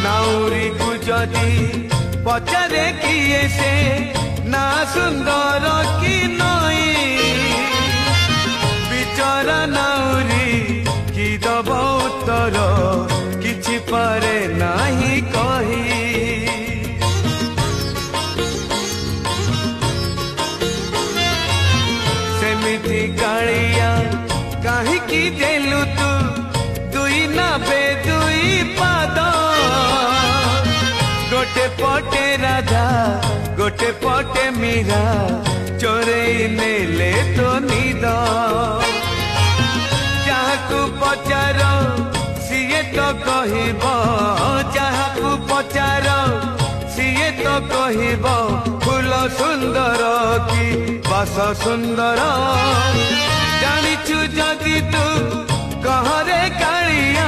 नाउरी को जदि पचारे किए से ना सुंदर कि नई बिचरा नाउरी कि दब उत्तर किछि पारे नाही कही सेमिति कालिया काहीकि देलु तू दुई ना बे दुई पाद गोटे पटे राधा गोटे पटे मीरा चोरई नेले तो निद जहाकू पचार सीए तो कहब जहाकू पचार सीए तो कहब फूल सुंदर कि बास सुंदर जानिछु जदि तू कहरे कालिया